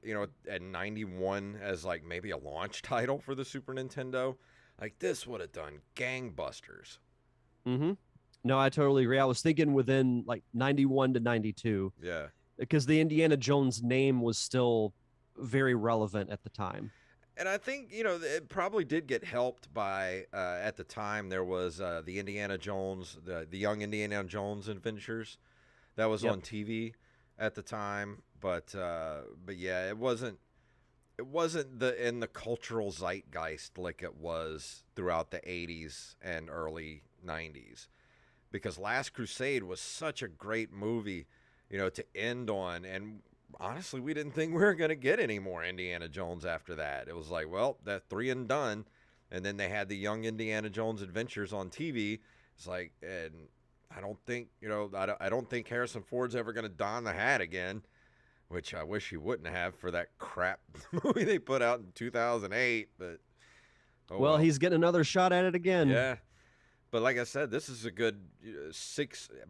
at 91 as like maybe a launch title for the Super Nintendo, like this would have done gangbusters. Mm-hmm. No, I totally agree. I was thinking within like 91 to 92. Yeah. Because the Indiana Jones name was still very relevant at the time. And I think, it probably did get helped by, at the time, there was the Indiana Jones, the Young Indiana Jones Adventures that was on TV at the time. But yeah, it wasn't in the cultural zeitgeist like it was throughout the 80s and early 90s. Because Last Crusade was such a great movie, to end on. And honestly, we didn't think we were going to get any more Indiana Jones after that. It was like, well, that 3 and done. And then they had the Young Indiana Jones Adventures on TV. It's like, and I don't think, I don't think Harrison Ford's ever going to don the hat again, which I wish he wouldn't have for that crap movie they put out in 2008. But well, he's getting another shot at it again. Yeah. But like I said, this is a good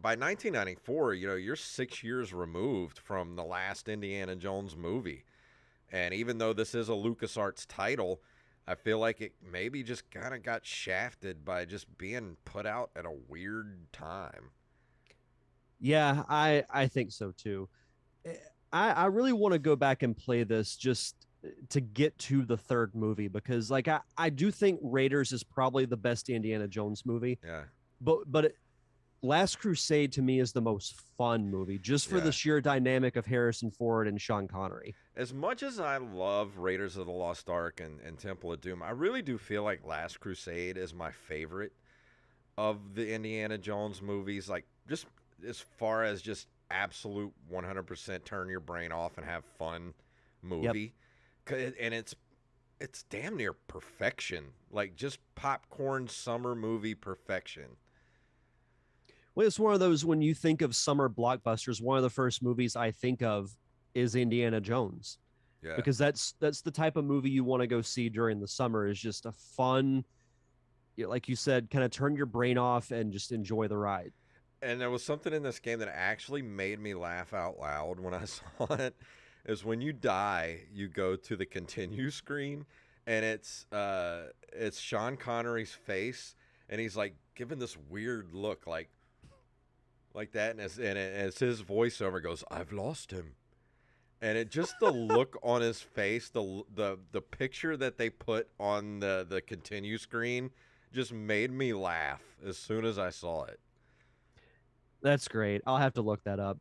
by 1994, you're 6 years removed from the last Indiana Jones movie. And even though this is a LucasArts title, I feel like it maybe just kind of got shafted by just being put out at a weird time. Yeah, I think so too. I really want to go back and play this just to get to the third movie, because like I do think Raiders is probably the best Indiana Jones movie. Yeah. But Last Crusade to me is the most fun movie, just for the sheer dynamic of Harrison Ford and Sean Connery. As much as I love Raiders of the Lost Ark and Temple of Doom, I really do feel like Last Crusade is my favorite of the Indiana Jones movies. Like, just as far as just absolute 100% turn your brain off and have fun movie. Yep. And it's damn near perfection, like just popcorn summer movie perfection. Well, it's one of those, when you think of summer blockbusters, one of the first movies I think of is Indiana Jones. Yeah. Because that's the type of movie you want to go see during the summer, is just a fun, like you said, kind of turn your brain off and just enjoy the ride. And there was something in this game that actually made me laugh out loud when I saw it. Is when you die, you go to the continue screen, and it's Sean Connery's face, and he's like giving this weird look, like that, and it's his voiceover goes, "I've lost him," and it just the look on his face, the picture that they put on the continue screen, just made me laugh as soon as I saw it. That's great. I'll have to look that up.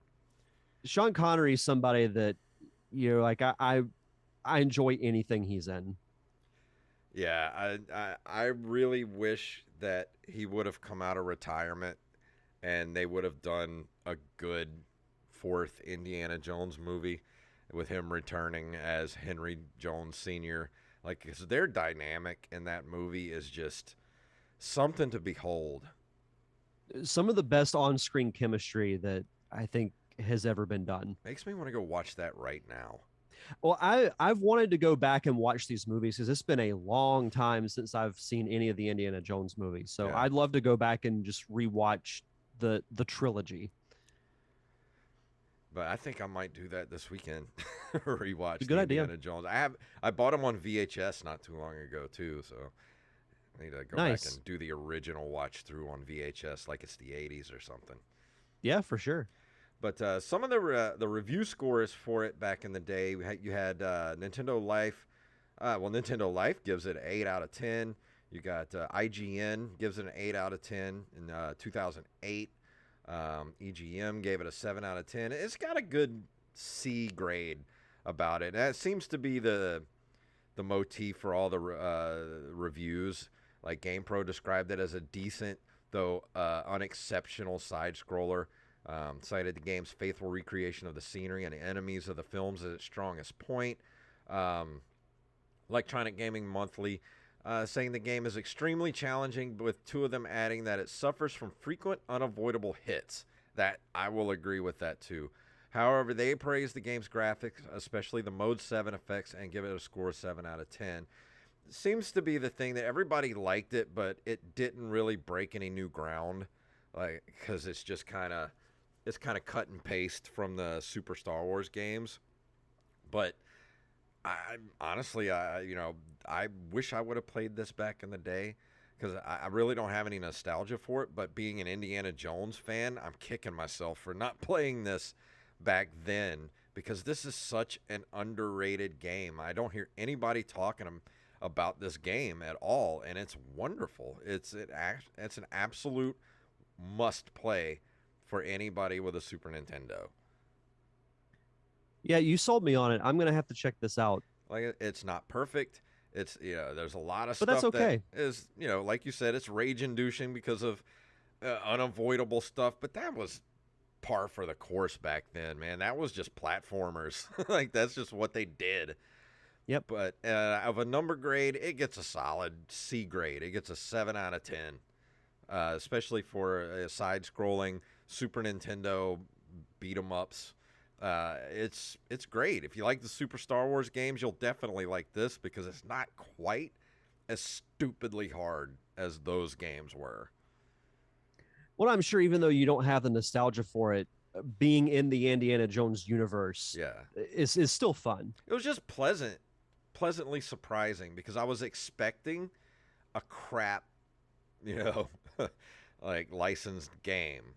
Sean Connery is somebody that, like I enjoy anything he's in. Yeah, I really wish that he would have come out of retirement and they would have done a good fourth Indiana Jones movie with him returning as Henry Jones Sr. Like, 'cause their dynamic in that movie is just something to behold. Some of the best on-screen chemistry that I think has ever been done. Makes me want to go watch that right now. Well, I've wanted to go back and watch these movies because it's been a long time since I've seen any of the Indiana Jones movies. So I'd love to go back and just rewatch the trilogy. But I think I might do that this weekend. It's a Rewatch good the idea. Indiana Jones. I bought them on VHS not too long ago too, so I need to go back Nice. and do the original watch through on VHS like it's the 80s or something. Yeah, for sure. But some of the review scores for it back in the day, you had Nintendo Life. Nintendo Life gives it an 8 out of 10. You got IGN gives it an 8 out of 10 in 2008. EGM gave it a 7 out of 10. It's got a good C grade about it. That seems to be the motif for all the reviews. Like GamePro described it as a decent though unexceptional side scroller. Cited the game's faithful recreation of the scenery and the enemies of the films as its strongest point. Electronic Gaming Monthly saying the game is extremely challenging, with two of them adding that it suffers from frequent unavoidable hits. That I will agree with that too. However, they praise the game's graphics, especially the Mode 7 effects, and give it a score of 7 out of 10. Seems to be the thing that everybody liked it, but it didn't really break any new ground, like because it's kind of cut and paste from the Super Star Wars games. But I honestly, I wish I would have played this back in the day because I really don't have any nostalgia for it. But being an Indiana Jones fan, I'm kicking myself for not playing this back then because this is such an underrated game. I don't hear anybody talking about this game at all, and it's wonderful. It's an absolute must play for anybody with a Super Nintendo. Yeah, you sold me on it. I'm gonna have to check this out. Like it's not perfect. It's there's a lot of But that's stuff that okay. is like you said, it's rage inducing because of unavoidable stuff. But that was par for the course back then, man. That was just platformers. Like that's just what they did. Yep. But of a number grade, it gets a solid C grade. It gets a 7 out of 10, especially for side-scrolling Super Nintendo beat 'em ups. It's great. If you like the Super Star Wars games, you'll definitely like this because it's not quite as stupidly hard as those games were. Well, I'm sure even though you don't have the nostalgia for it, being in the Indiana Jones universe Yeah. is still fun. It was just pleasantly surprising because I was expecting a crap, you know, like licensed game.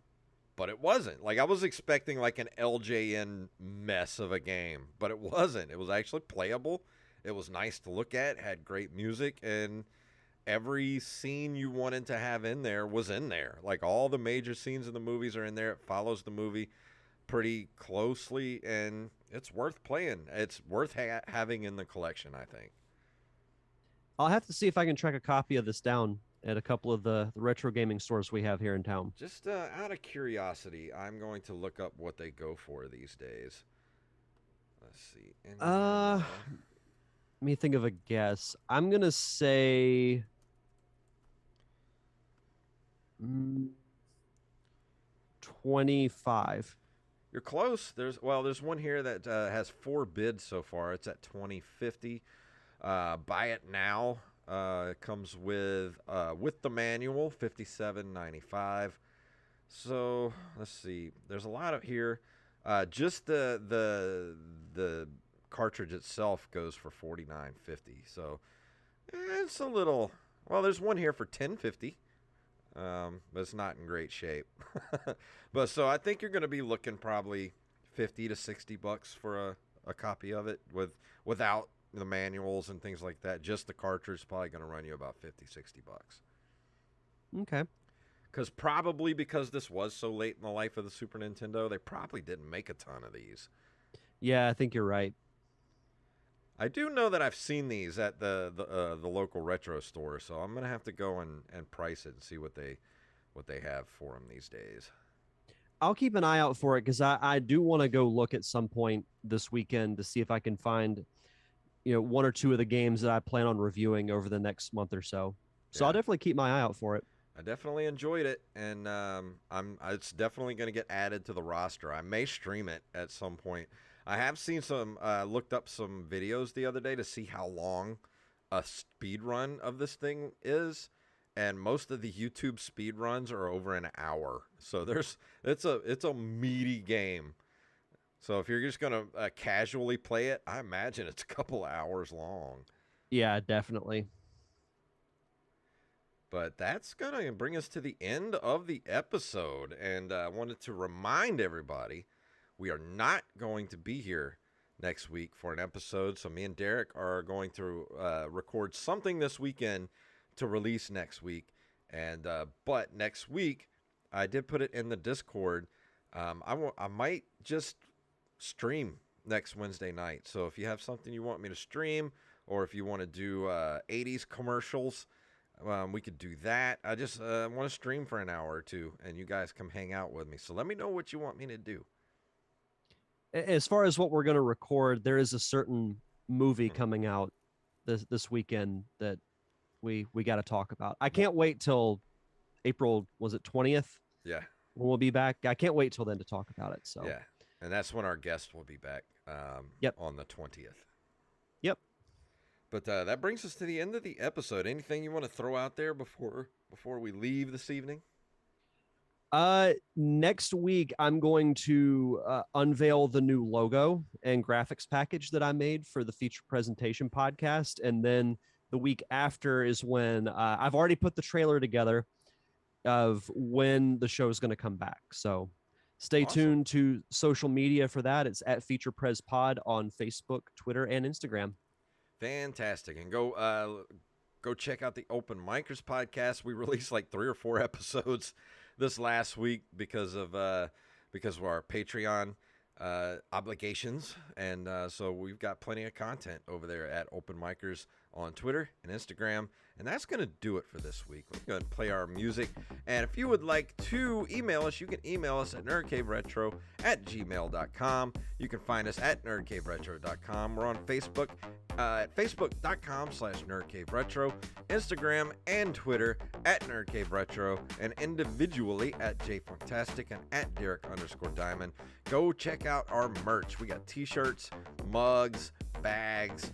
But it wasn't. Like I was expecting like an LJN mess of a game, but it wasn't. It was actually playable. It was nice to look at, had great music, and every scene you wanted to have in there was in there. Like all the major scenes in the movies are in there. It follows the movie pretty closely, and it's worth playing. It's worth having in the collection, I think. I'll have to see if I can track a copy of this down at a couple of the retro gaming stores we have here in town. Just out of curiosity, I'm going to look up what they go for these days. Let's see. Let me think of a guess. I'm gonna say 25. You're close. There's one here that has 4 bids so far. It's at 2050. Buy it now. It comes with the manual, 57.95. So let's see. There's a lot of here. Just the cartridge itself goes for 49.50. So it's a little. Well, there's one here for 10.50. But it's not in great shape. But so I think you're going to be looking probably 50 to 60 bucks for a copy of it without the manuals and things like that. Just the cartridge is probably going to run you about 50, 60 bucks. Okay. Because this was so late in the life of the Super Nintendo, they probably didn't make a ton of these. Yeah, I think you're right. I do know that I've seen these at the local retro store, so I'm gonna have to go and price it and see what they have for them these days. I'll keep an eye out for it because I do want to go look at some point this weekend to see if I can find, one or two of the games that I plan on reviewing over the next month or so. So I'll definitely keep my eye out for it. I definitely enjoyed it, and it's definitely going to get added to the roster. I may stream it at some point. I have seen looked up some videos the other day to see how long a speed run of this thing is, and most of the YouTube speed runs are over an hour. So it's a meaty game. So if you're just going to casually play it, I imagine it's a couple hours long. Yeah, definitely. But that's going to bring us to the end of the episode. And I wanted to remind everybody we are not going to be here next week for an episode. So me and Derek are going to record something this weekend to release next week. And but next week, I did put it in the Discord. I might just stream next Wednesday night. So if you have something you want me to stream, or if you want to do 80s commercials, we could do that. I just want to stream for an hour or two, and you guys come hang out with me. So let me know what you want me to do. As far as what we're going to record, there is a certain movie coming out this weekend that we got to talk about. I can't wait till April, was it 20th? Yeah. When we'll be back. I can't wait till then to talk about it. So yeah, and that's when our guest will be back. On the 20th. Yep. But that brings us to the end of the episode. Anything you want to throw out there before we leave this evening? Next week, I'm going to unveil the new logo and graphics package that I made for the feature presentation podcast. And then the week after is when I've already put the trailer together of when the show is going to come back. So stay tuned to social media for that. It's at Feature Pres Pod on Facebook, Twitter, and Instagram. Fantastic. And go check out the Open Micers podcast. We released like 3 or 4 episodes this last week because of our Patreon obligations. And so we've got plenty of content over there at Open Micers on Twitter and Instagram. And that's going to do it for this week. We're going to play our music. And if you would like to email us, you can email us at nerdcaveretro@gmail.com. You can find us at nerdcaveretro.com. We're on Facebook at facebook.com/nerdcaveretro, Instagram and Twitter at nerdcaveretro, and individually at jfunktastic and at Derek_Diamond. Go check out our merch. We got t-shirts, mugs, bags,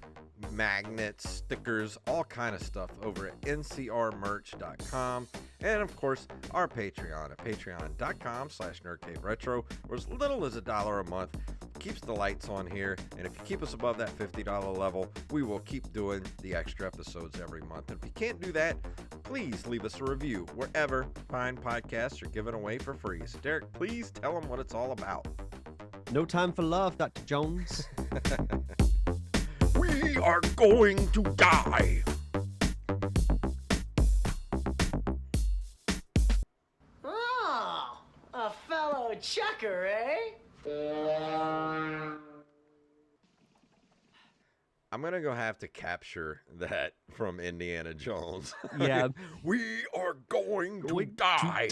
magnets, stickers, all kind of stuff over at ncrmerch.com. And of course, our Patreon at patreon.com/nerdcaveretro, where as little as $1 a month keeps the lights on here. And if you keep us above that $50 level, we will keep doing the extra episodes every month. And if you can't do that, please leave us a review wherever fine podcasts are given away for free. So Derek, please tell them what it's all about. No time for love, Dr. Jones. We are going to die. Oh, a fellow chucker, eh? I'm going to go have to capture that from Indiana Jones. Yeah. We are going to die.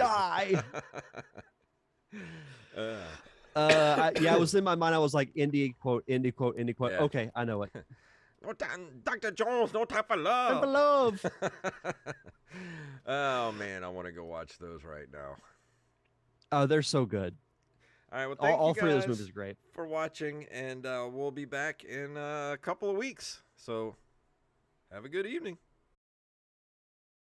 Yeah, it was in my mind. I was like, indie quote, indie quote, indie quote. Yeah. Okay, I know it. No time, Dr. Jones, no time for love. Time for love. Oh, man, I want to go watch those right now. Oh, they're so good. All right, well, thank all you 3 of those guys movies are great. for watching, and we'll be back in a couple of weeks. So have a good evening.